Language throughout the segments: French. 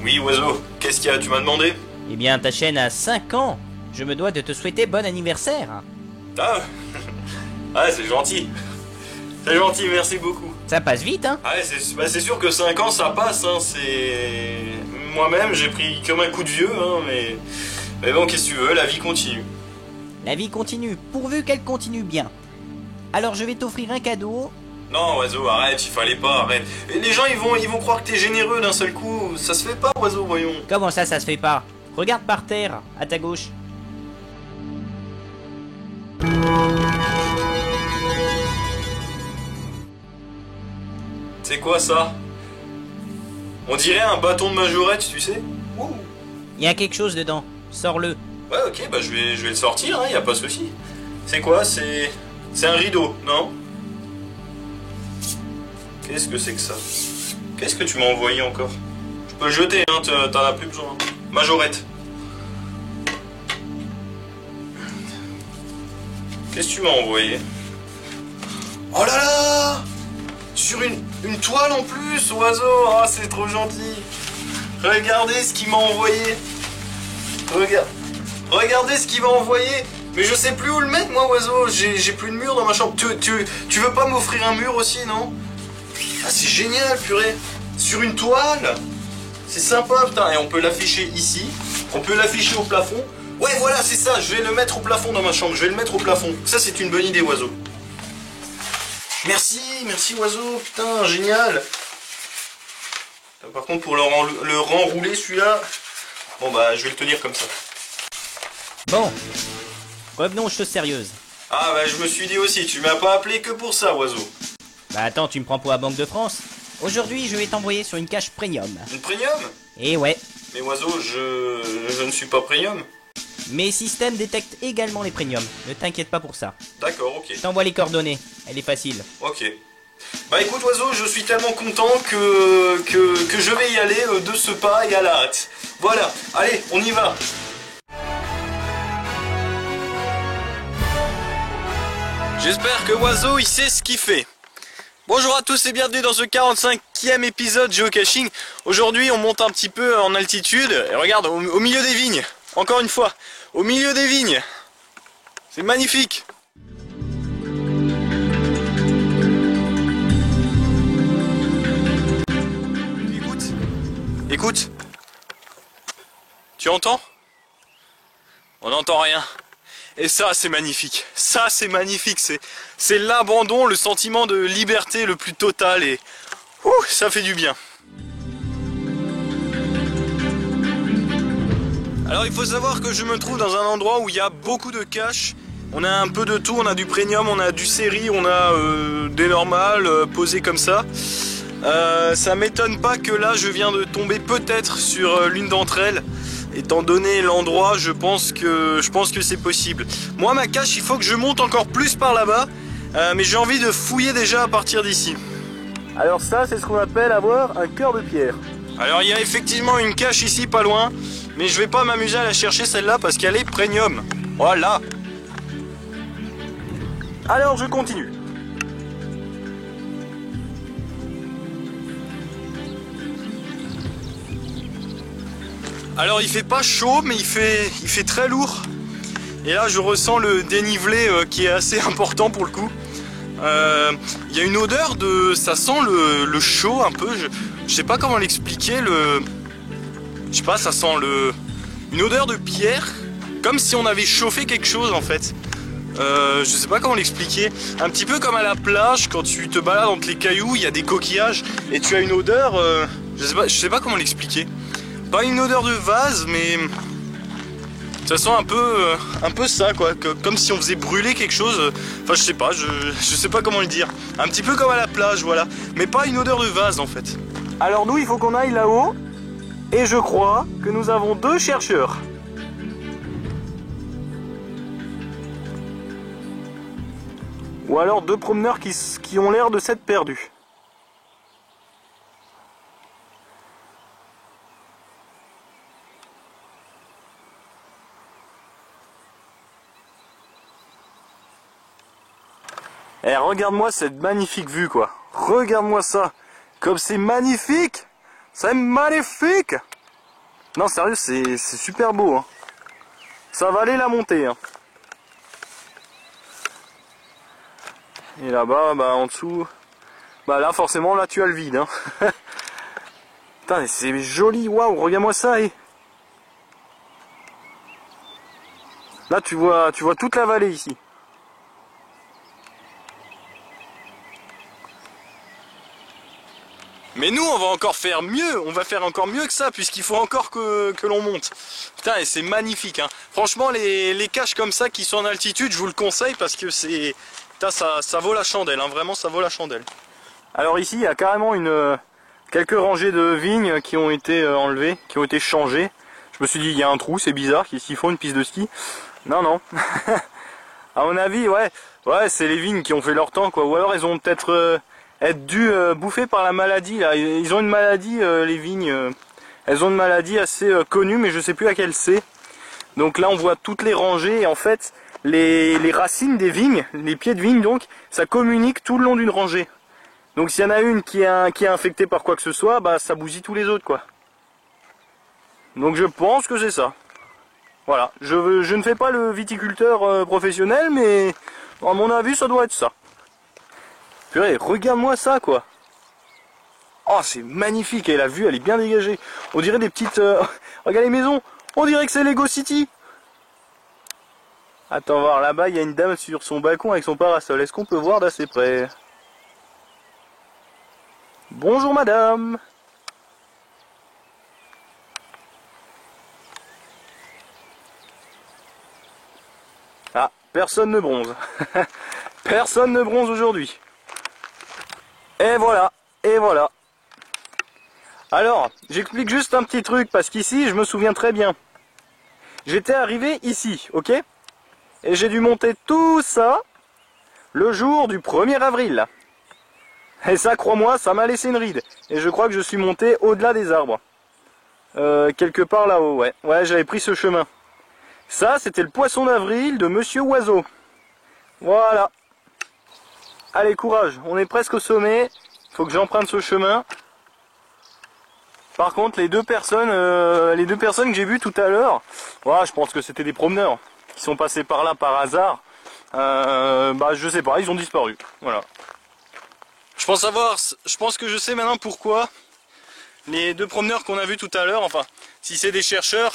Oui, oiseau, qu'est-ce qu'il y a, tu m'as demandé? Eh bien, ta chaîne a 5 ans. Je me dois de te souhaiter bon anniversaire. Ah, ah c'est gentil. C'est gentil, merci beaucoup. Ça passe vite, hein? Ah, c'est sûr que 5 ans, ça passe, hein, c'est... Moi-même, j'ai pris comme un coup de vieux, hein, mais bon, qu'est-ce que tu veux, la vie continue. La vie continue, pourvu qu'elle continue bien. Alors je vais t'offrir un cadeau. Non, oiseau, arrête, il fallait pas, arrête. Et les gens, ils vont croire que t'es généreux d'un seul coup. Ça se fait pas, oiseau, voyons. Comment ça se fait pas? Regarde par terre, à ta gauche. C'est quoi ça? On dirait un bâton de majorette, tu sais. Ouh. Il y a quelque chose dedans, sors-le. Ouais, ok, bah je vais le sortir, hein, y a pas de souci. C'est quoi? C'est un rideau, non? Qu'est-ce que c'est que ça? Qu'est-ce que tu m'as envoyé encore? Je peux le jeter, hein, t'en as plus besoin. Majorette. Qu'est-ce que tu m'as envoyé? Oh là là! Sur une toile en plus, oiseau! Oh, c'est trop gentil! Regardez ce qu'il m'a envoyé! Regardez ce qu'il m'a envoyé! Mais je sais plus où le mettre, moi, oiseau! J'ai plus de mur dans ma chambre. Tu veux pas m'offrir un mur aussi, non? Ah, c'est génial, purée! Sur une toile! C'est sympa, putain! Et on peut l'afficher ici. On peut l'afficher au plafond. Ouais, voilà, c'est ça! Je vais le mettre au plafond dans ma chambre. Je vais le mettre au plafond. Ça, c'est une bonne idée, oiseau. Merci, merci oiseau, putain, génial. Par contre, pour le renrouler, celui-là, bon bah, je vais le tenir comme ça. Bon, revenons aux choses sérieuses. Ah bah, je me suis dit aussi, tu m'as pas appelé que pour ça, oiseau. Bah attends, tu me prends pour la Banque de France? Aujourd'hui, je vais t'envoyer sur une cache premium. Une premium? Eh ouais. Mais oiseau, je ne suis pas premium. Mes systèmes détectent également les premiums, ne t'inquiète pas pour ça. D'accord, ok. Je t'envoie les coordonnées, elle est facile. Ok. Bah écoute oiseau, je suis tellement content que je vais y aller de ce pas et à la hâte. Voilà, allez, on y va. J'espère que oiseau il sait ce qu'il fait. Bonjour à tous et bienvenue dans ce 45e épisode Geocaching. Aujourd'hui on monte un petit peu en altitude et regarde au milieu des vignes. Encore une fois, au milieu des vignes. C'est magnifique. Écoute. Tu entends? On n'entend rien. Et ça c'est magnifique. Ça c'est magnifique. C'est l'abandon, le sentiment de liberté le plus total et ça fait du bien. Alors il faut savoir que je me trouve dans un endroit où il y a beaucoup de caches. On a un peu de tout, on a du premium, on a du série, on a des normales posées comme ça. Ça m'étonne pas que là je viens de tomber peut-être sur l'une d'entre elles. Étant donné l'endroit, je pense que c'est possible. Moi ma cache, il faut que je monte encore plus par là-bas. Mais j'ai envie de fouiller déjà à partir d'ici. Alors ça c'est ce qu'on appelle avoir un cœur de pierre. Alors il y a effectivement une cache ici pas loin. Mais je vais pas m'amuser à la chercher celle-là parce qu'elle est premium. Voilà. Alors je continue. Alors il fait pas chaud mais il fait très lourd. Et là je ressens le dénivelé qui est assez important pour le coup. Il y a une odeur de... ça sent le chaud un peu. Je sais pas comment l'expliquer. Je sais pas, ça sent une odeur de pierre, comme si on avait chauffé quelque chose en fait. Je sais pas comment l'expliquer. Un petit peu comme à la plage, quand tu te balades entre les cailloux, il y a des coquillages et tu as une odeur. Je sais pas comment l'expliquer. Pas une odeur de vase, mais ça sent un peu ça quoi, comme si on faisait brûler quelque chose. Enfin je sais pas, je sais pas comment le dire. Un petit peu comme à la plage, voilà, mais pas une odeur de vase en fait. Alors nous, il faut qu'on aille là-haut. Et je crois que nous avons 2 chercheurs. Ou alors 2 promeneurs qui ont l'air de s'être perdus. Eh, regarde-moi cette magnifique vue quoi. Regarde-moi ça. Comme c'est magnifique. C'est magnifique! Non, sérieux, c'est super beau. Hein. Ça va aller la montée. Hein. Et là-bas, bah en dessous, bah là forcément, là tu as le vide. Hein. Putain, c'est joli, waouh, regarde-moi ça. Et... Là tu vois toute la vallée ici. Mais nous on va encore faire mieux, on va faire encore mieux que ça puisqu'il faut encore que l'on monte. Putain, et c'est magnifique hein. Franchement les caches comme ça qui sont en altitude, je vous le conseille parce que c'est... Putain, ça vaut la chandelle, hein. Vraiment ça vaut la chandelle. Alors ici il y a carrément quelques rangées de vignes qui ont été enlevées, qui ont été changées. Je me suis dit il y a un trou, c'est bizarre, qu'ils font une piste de ski. Non non. À mon avis ouais c'est les vignes qui ont fait leur temps quoi. Ou alors elles ont peut-être... être dû bouffer par la maladie là. Ils ont une maladie les vignes, elles ont une maladie assez connue mais je sais plus laquelle c'est. Donc là on voit toutes les rangées et en fait les racines des vignes, les pieds de vigne donc, ça communique tout le long d'une rangée. Donc s'il y en a une qui est infectée par quoi que ce soit, bah ça bousille tous les autres quoi. Donc je pense que c'est ça. Voilà, je ne fais pas le viticulteur professionnel mais à mon avis ça doit être ça. Purée, regarde-moi ça quoi. Oh c'est magnifique et la vue elle est bien dégagée. On dirait des petites... Regarde les maisons. On dirait que c'est Lego City. Attends voir, là-bas il y a une dame sur son balcon avec son parasol. Est-ce qu'on peut voir d'assez près? Bonjour madame. Ah, personne ne bronze. Personne ne bronze aujourd'hui. Et voilà, et voilà. Alors, j'explique juste un petit truc, parce qu'ici, je me souviens très bien. J'étais arrivé ici, ok? Et j'ai dû monter tout ça le jour du 1er avril. Et ça, crois-moi, ça m'a laissé une ride. Et je crois que je suis monté au-delà des arbres. Quelque part là-haut, ouais. Ouais, j'avais pris ce chemin. Ça, c'était le poisson d'avril de Monsieur Oiseau. Voilà. Allez, courage, on est presque au sommet. Il faut que j'emprunte ce chemin. Par contre, les deux personnes que j'ai vues tout à l'heure, voilà, je pense que c'était des promeneurs qui sont passés par là par hasard. Bah, je sais pas, ils ont disparu. Voilà. Je pense que je sais maintenant pourquoi les deux promeneurs qu'on a vus tout à l'heure, enfin, si c'est des chercheurs,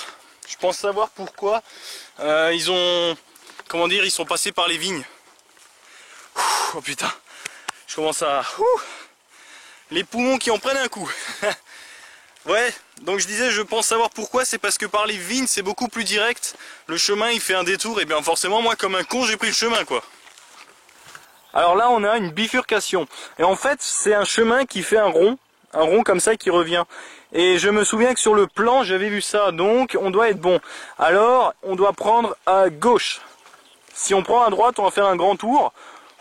je pense savoir pourquoi ils ont, comment dire, ils sont passés par les vignes. Oh putain, je commence à... les poumons qui en prennent un coup. Ouais, donc je disais, je pense savoir pourquoi, c'est parce que par les vignes c'est beaucoup plus direct. Le chemin il fait un détour et bien forcément moi comme un con j'ai pris le chemin quoi. Alors là on a une bifurcation. Et en fait c'est un chemin qui fait un rond comme ça qui revient. Et je me souviens que sur le plan j'avais vu ça, donc on doit être bon. Alors on doit prendre à gauche. Si on prend à droite on va faire un grand tour.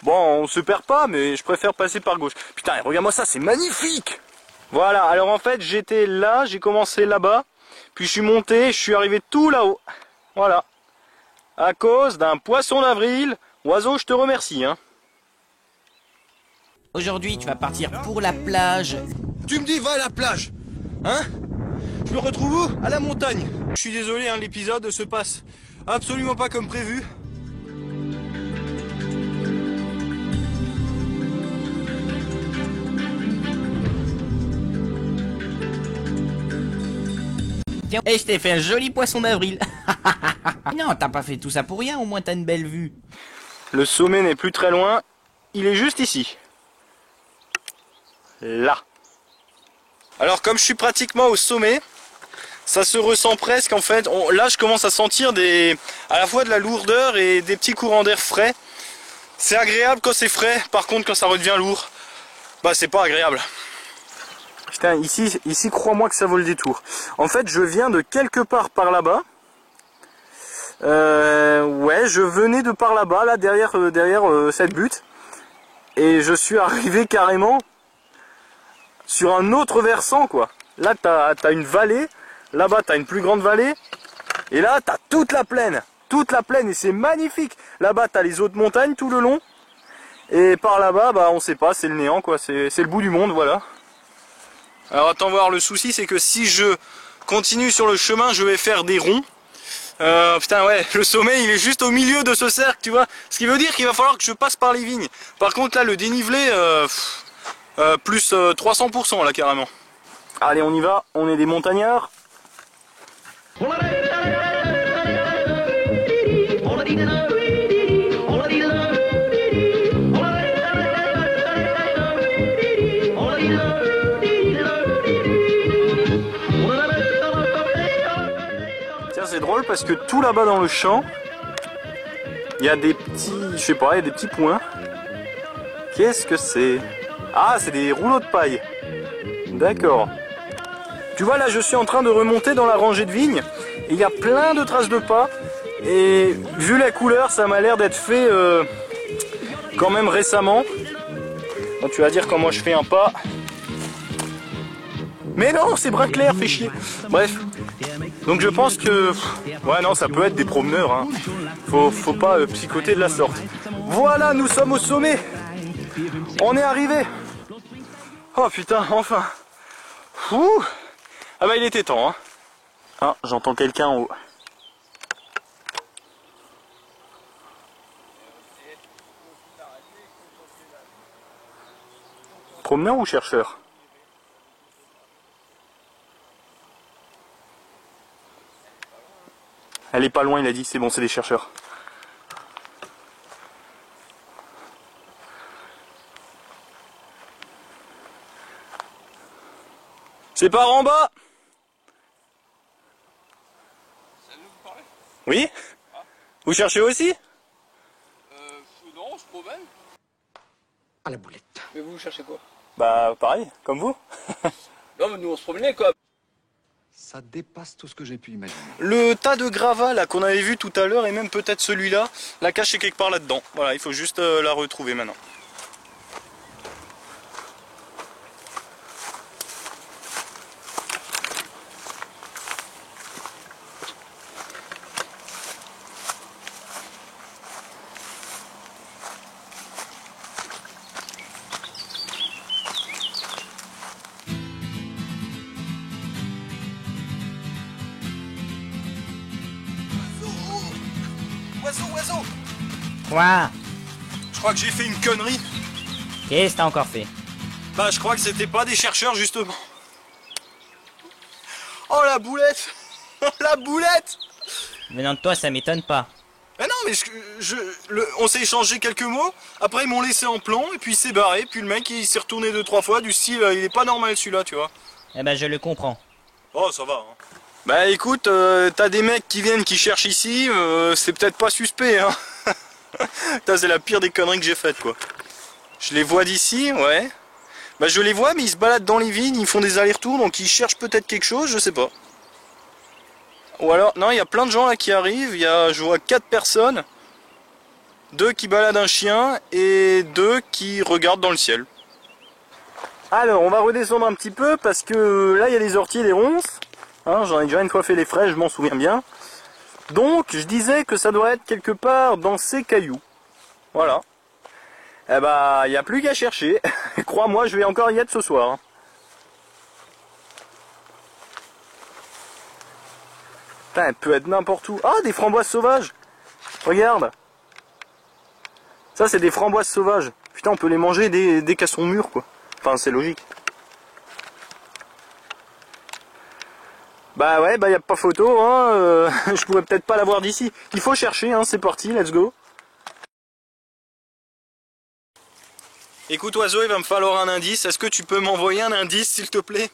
Bon on se perd pas mais je préfère passer par gauche. Putain regarde-moi ça, c'est magnifique. Voilà, alors en fait j'étais là, j'ai commencé là-bas, puis je suis monté, je suis arrivé tout là-haut. Voilà. À cause d'un poisson d'avril. Oiseau, je te remercie. Hein. Aujourd'hui, tu vas partir pour la plage. Tu me dis va à la plage. Hein? Je me retrouve où? À la montagne. Je suis désolé, hein, l'épisode se passe absolument pas comme prévu. Et je t'ai fait un joli poisson d'avril. Non, t'as pas fait tout ça pour rien, au moins t'as une belle vue. Le sommet n'est plus très loin, il est juste ici. Là. Alors comme je suis pratiquement au sommet, ça se ressent presque en fait. Là je commence à sentir à la fois de la lourdeur et des petits courants d'air frais. C'est agréable quand c'est frais, par contre quand ça redevient lourd, bah c'est pas agréable. Putain, ici crois-moi que ça vaut le détour. En fait, je viens de quelque part par là-bas. Ouais, je venais de par là-bas, là derrière cette butte. Et je suis arrivé carrément sur un autre versant, quoi. Là, t'as une vallée. Là-bas, t'as une plus grande vallée. Et là, t'as toute la plaine. Toute la plaine, et c'est magnifique. Là-bas, t'as les autres montagnes tout le long. Et par là-bas, bah, on sait pas, c'est le néant, quoi. C'est le bout du monde, voilà. Alors attends voir, le souci c'est que si je continue sur le chemin, je vais faire des ronds. Putain ouais, le sommet il est juste au milieu de ce cercle, tu vois. Ce qui veut dire qu'il va falloir que je passe par les vignes. Par contre là le dénivelé, plus 300% là carrément. Allez on y va, on est des montagnards. C'est drôle parce que tout là-bas dans le champ, il y a des petits, je sais pas, il y a des petits points. Qu'est-ce que c'est? Ah, c'est des rouleaux de paille. D'accord. Tu vois là, je suis en train de remonter dans la rangée de vignes. Et il y a plein de traces de pas. Et vu la couleur, ça m'a l'air d'être fait quand même récemment. Bon, tu vas dire quand moi je fais un pas. Mais non, c'est brun clair, fait chier. Bref. Donc je pense que... Ouais non, ça peut être des promeneurs. Hein. Faut pas psychoter de la sorte. Voilà, nous sommes au sommet. On est arrivé. Oh putain, enfin. Ouh. Ah bah il était temps. Hein. Ah, j'entends quelqu'un en haut. Promeneur ou chercheur? Elle est pas loin, il a dit, c'est bon, c'est des chercheurs. C'est par en bas. Ça nous parler? Oui. Ah. Vous cherchez aussi? Non, on se promène. À la boulette. Mais vous cherchez quoi? Bah pareil, comme vous. Non mais nous on se promenait quoi. Ça dépasse tout ce que j'ai pu imaginer. Le tas de gravats là qu'on avait vu tout à l'heure et même peut-être celui-là, la cache est quelque part là-dedans. Voilà, il faut juste la retrouver maintenant. Oiseau. Quoi? Je crois que j'ai fait une connerie. Qu'est-ce que t'as encore fait? Bah je crois que c'était pas des chercheurs justement. Oh la boulette. La boulette. Venant de toi, ça m'étonne pas. Mais non mais on s'est échangé quelques mots. Après ils m'ont laissé en plan et puis il s'est barré. Puis le mec il s'est retourné 2-3 fois du style il est pas normal celui-là tu vois. Eh ben je le comprends. Oh ça va hein. Bah écoute, t'as des mecs qui viennent qui cherchent ici, c'est peut-être pas suspect hein. C'est la pire des conneries que j'ai faites quoi. Je les vois d'ici, ouais. Bah je les vois mais ils se baladent dans les vignes, ils font des allers-retours donc ils cherchent peut-être quelque chose, je sais pas. Ou alors, non il y a plein de gens là qui arrivent, je vois 4 personnes. 2 qui baladent un chien et 2 qui regardent dans le ciel. Alors on va redescendre un petit peu parce que là il y a les orties et les ronces. Hein, j'en ai déjà une fois fait les frais, je m'en souviens bien. Donc je disais que ça doit être quelque part dans ces cailloux. Voilà. Eh bah, il n'y a plus qu'à chercher. Crois-moi, je vais encore y être ce soir. Putain, elle peut être n'importe où. Ah, des framboises sauvages. Regarde. Ça, c'est des framboises sauvages. Putain, on peut les manger dès qu'elles sont mûres, quoi. Enfin, c'est logique. Bah ouais, bah y a pas photo, hein. Je pourrais peut-être pas l'avoir d'ici. Il faut chercher, hein. C'est parti, let's go. Écoute oiseau, il va me falloir un indice. Est-ce que tu peux m'envoyer un indice s'il te plaît?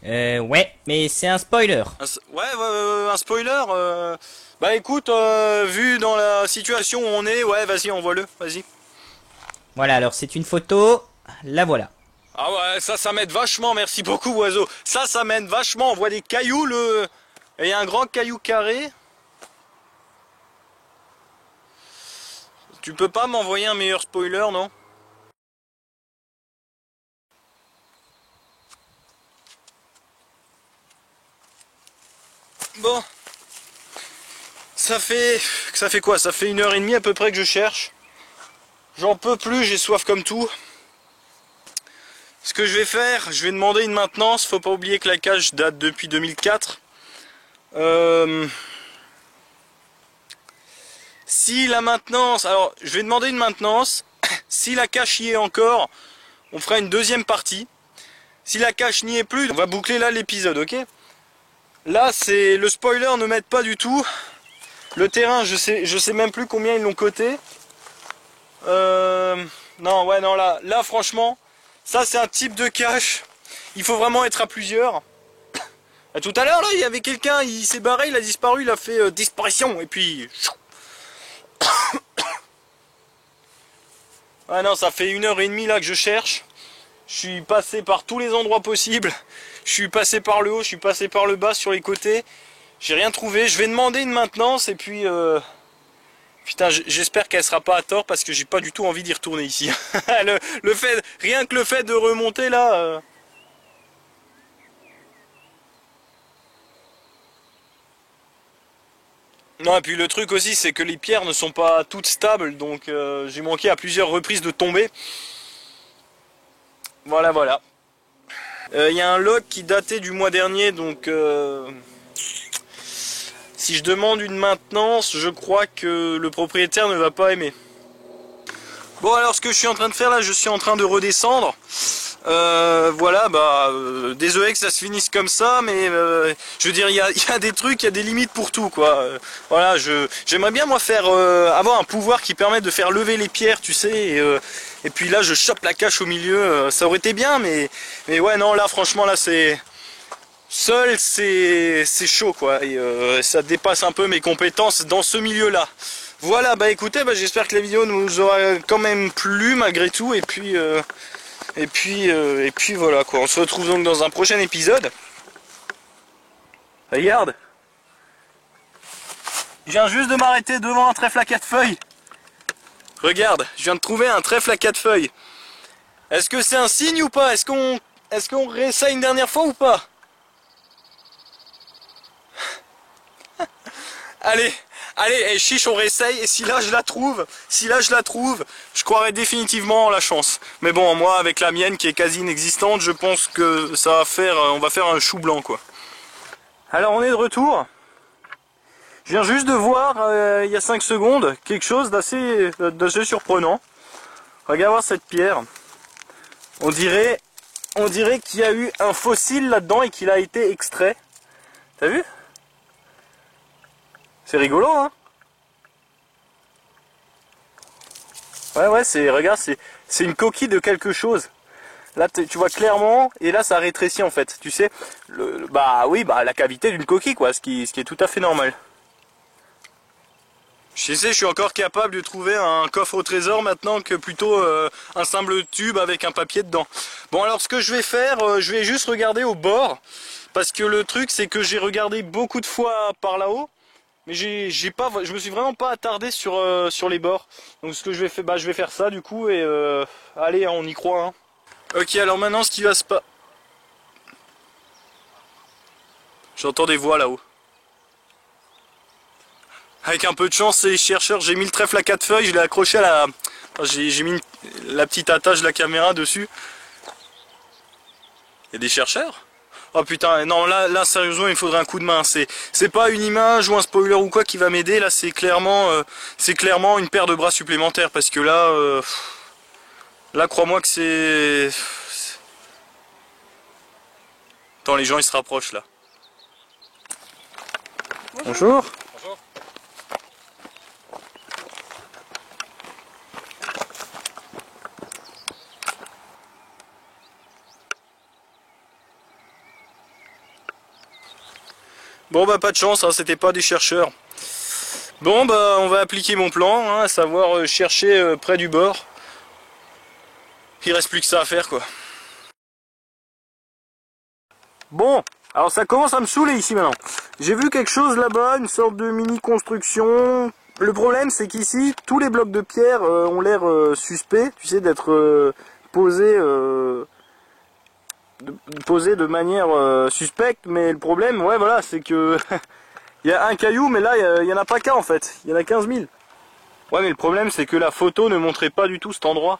Ouais, mais c'est un spoiler. Un spoiler Bah écoute, vu dans la situation où on est, ouais vas-y envoie-le, vas-y. Voilà, alors c'est une photo, la voilà. Ah ouais, ça m'aide vachement, merci beaucoup oiseau. Ça m'aide vachement, on voit des cailloux, et il y a un grand caillou carré. Tu peux pas m'envoyer un meilleur spoiler, non? Bon, ça fait quoi? Ça fait 1h30 à peu près que je cherche. J'en peux plus, j'ai soif comme tout. Ce que je vais faire, je vais demander une maintenance. Faut pas oublier que la cage date depuis 2004. Si la maintenance, alors je vais demander une maintenance. Si la cache y est encore, on fera une deuxième partie. Si la cache n'y est plus, on va boucler là l'épisode, ok? Là, c'est le spoiler ne m'aide pas du tout. Le terrain, je sais même plus combien ils l'ont coté. Non, ouais, non, là, franchement, ça c'est un type de cache. Il faut vraiment être à plusieurs. Tout à l'heure, là, il y avait quelqu'un, il s'est barré, il a disparu, il a fait disparition, et puis... Ah non, ça fait 1h30 là que je cherche. Je suis passé par tous les endroits possibles. Je suis passé par le haut, je suis passé par le bas, sur les côtés. J'ai rien trouvé. Je vais demander une maintenance et puis... Putain, j'espère qu'elle sera pas à tort parce que j'ai pas du tout envie d'y retourner ici. Rien que le fait de remonter là... Non, et puis le truc aussi, c'est que les pierres ne sont pas toutes stables, donc j'ai manqué à plusieurs reprises de tomber. Voilà, voilà. Il y a un log qui datait du mois dernier, donc si je demande une maintenance, je crois que le propriétaire ne va pas aimer. Bon, alors ce que je suis en train de faire là, je suis en train de redescendre. Voilà, désolé que ça se finisse comme ça, mais je veux dire, il y a des trucs, il y a des limites pour tout, quoi. Voilà, j'aimerais bien moi faire avoir un pouvoir qui permette de faire lever les pierres, tu sais, et puis là je chope la cache au milieu, ça aurait été bien, mais ouais, non, là franchement, là c'est... Seul, c'est chaud, quoi, et ça dépasse un peu mes compétences dans ce milieu-là. Voilà, bah écoutez, j'espère que la vidéo nous aura quand même plu malgré tout, et puis voilà quoi, on se retrouve donc dans un prochain épisode. Regarde, je viens juste de m'arrêter devant un trèfle à 4 feuilles. Regarde, je viens de trouver un trèfle à 4 feuilles. Est-ce que c'est un signe ou pas? Est-ce qu'on réessaye une dernière fois ou pas? Allez, chiche, on réessaye, et si là je la trouve, je croirais définitivement en la chance. Mais bon, moi, avec la mienne qui est quasi inexistante, je pense que ça va faire, on va faire un chou blanc, quoi. Alors, on est de retour. Je viens juste de voir, il y a 5 secondes, quelque chose d'assez surprenant. Regarde voir cette pierre. On dirait qu'il y a eu un fossile là-dedans et qu'il a été extrait. T'as vu? C'est rigolo, hein? Ouais, regarde, c'est une coquille de quelque chose. Là, tu vois clairement, et là, ça rétrécit en fait, tu sais. La cavité d'une coquille, quoi, ce qui est tout à fait normal. Je suis encore capable de trouver un coffre au trésor maintenant que plutôt un simple tube avec un papier dedans. Bon, alors ce que je vais faire, je vais juste regarder au bord, parce que le truc, c'est que j'ai regardé beaucoup de fois par là-haut. Mais je me suis vraiment pas attardé sur les bords. Donc ce que je vais faire, je vais faire ça du coup et allez, on y croit. Hein. Ok, alors maintenant ce qui va se passer. J'entends des voix là-haut. Avec un peu de chance, c'est les chercheurs. J'ai mis le trèfle à 4 feuilles, je l'ai accroché à la. J'ai mis la petite attache de la caméra dessus. Il y a des chercheurs? Oh putain, non, là sérieusement il me faudrait un coup de main. C'est pas une image ou un spoiler ou quoi qui va m'aider. Là c'est clairement une paire de bras supplémentaires. Parce que là crois-moi que c'est... Attends, les gens ils se rapprochent là. Bonjour. Bonjour. Bon pas de chance, hein, c'était pas des chercheurs. Bon on va appliquer mon plan, hein, à savoir chercher près du bord. Il reste plus que ça à faire quoi. Bon, alors ça commence à me saouler ici maintenant. J'ai vu quelque chose là-bas, une sorte de mini construction. Le problème c'est qu'ici, tous les blocs de pierre ont l'air suspects, tu sais, d'être posés de manière suspecte, mais le problème, ouais voilà, c'est que il y a un caillou, mais là il y en a pas qu'un en fait, il y en a 15 000. Ouais, mais le problème c'est que la photo ne montrait pas du tout cet endroit.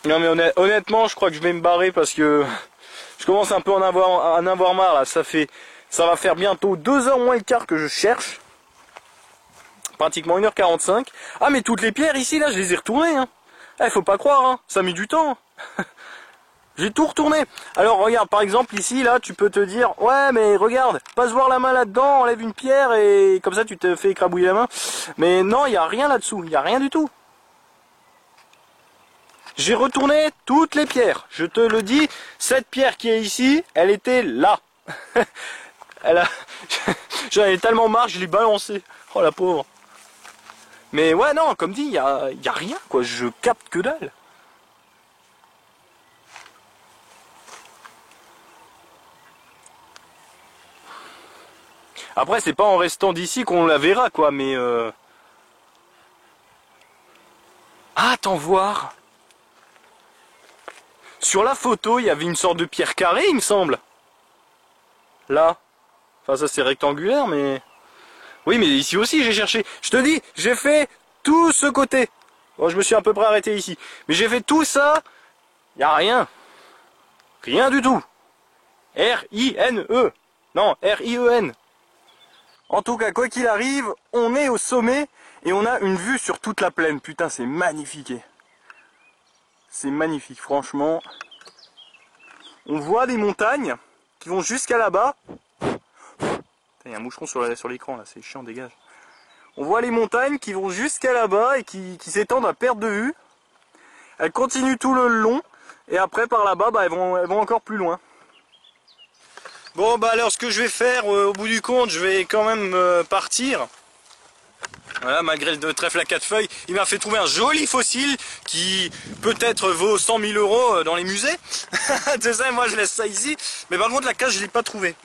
Non mais honnêtement, je crois que je vais me barrer parce que je commence un peu à en avoir marre là. Ça va faire bientôt 2h moins le quart que je cherche. Pratiquement 1h45. Ah mais toutes les pierres ici là, je les ai retournées. Hein. Faut pas croire, hein. Ça a mis du temps. J'ai tout retourné. Alors regarde, par exemple ici là, tu peux te dire, ouais mais regarde, passe voir la main là-dedans, enlève une pierre et comme ça tu te fais écrabouiller la main. Mais non, il n'y a rien là-dessous, il n'y a rien du tout. J'ai retourné toutes les pierres, je te le dis, cette pierre qui est ici, elle était là. J'en avais tellement marre, je l'ai balancée. Oh la pauvre. Mais ouais non, comme dit, il y a rien quoi, je capte que dalle. Après c'est pas en restant d'ici qu'on la verra quoi, mais ah, attends voir. Sur la photo, il y avait une sorte de pierre carrée, il me semble. Là. Enfin, ça c'est rectangulaire, mais... Oui, mais ici aussi j'ai cherché. Je te dis, j'ai fait tout ce côté. Bon, je me suis à peu près arrêté ici. Mais j'ai fait tout ça. Il n'y a rien. Rien du tout. R-I-N-E. Non, R-I-E-N. En tout cas, quoi qu'il arrive, on est au sommet et on a une vue sur toute la plaine. Putain, c'est magnifique. C'est magnifique, franchement. On voit des montagnes qui vont jusqu'à là-bas. Il y a un moucheron sur l'écran, là, c'est chiant, dégage. On voit les montagnes qui vont jusqu'à là-bas et qui s'étendent à perte de vue. Elles continuent tout le long. Et après, par là-bas, bah, elles vont encore plus loin. Bon, bah alors, ce que je vais faire, au bout du compte, je vais quand même partir. Voilà, malgré le trèfle à 4 feuilles, il m'a fait trouver un joli fossile qui peut-être vaut 100 000 € dans les musées. C'est ça, moi je laisse ça ici. Mais par contre la cage je l'ai pas trouvé.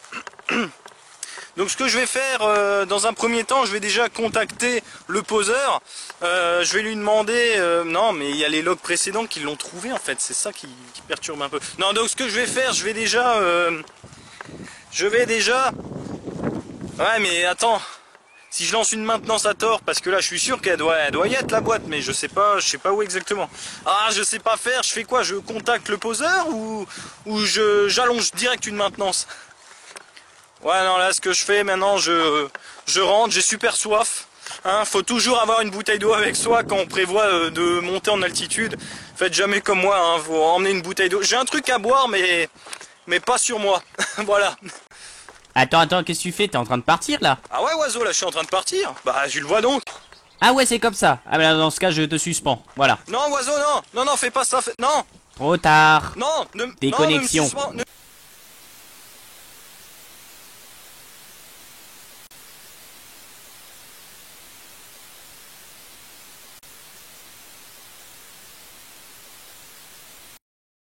Donc ce que je vais faire dans un premier temps, je vais déjà contacter le poseur. Je vais lui demander... non mais il y a les logs précédents qui l'ont trouvé en fait, c'est ça qui perturbe un peu. Non, donc ce que je vais faire, je vais déjà... Ouais mais attends... Si je lance une maintenance à tort, parce que là je suis sûr qu'elle doit y être la boîte, mais je sais pas où exactement. Ah, je sais pas faire, je fais quoi? Je contacte le poseur ou j'allonge direct une maintenance? Ouais non, là ce que je fais maintenant, je rentre, j'ai super soif. Hein, faut toujours avoir une bouteille d'eau avec soi quand on prévoit de monter en altitude. Faites jamais comme moi, hein, faut emmener une bouteille d'eau. J'ai un truc à boire mais pas sur moi. Voilà. Attends, qu'est-ce que tu fais? T'es en train de partir là? Ah ouais oiseau, là je suis en train de partir. Bah tu le vois donc. Ah ouais, c'est comme ça. Ah bah dans ce cas, je te suspends. Voilà. Non oiseau, non, fais pas ça, non. Trop tard. Non, Déconnexion. Non, ne me suspends,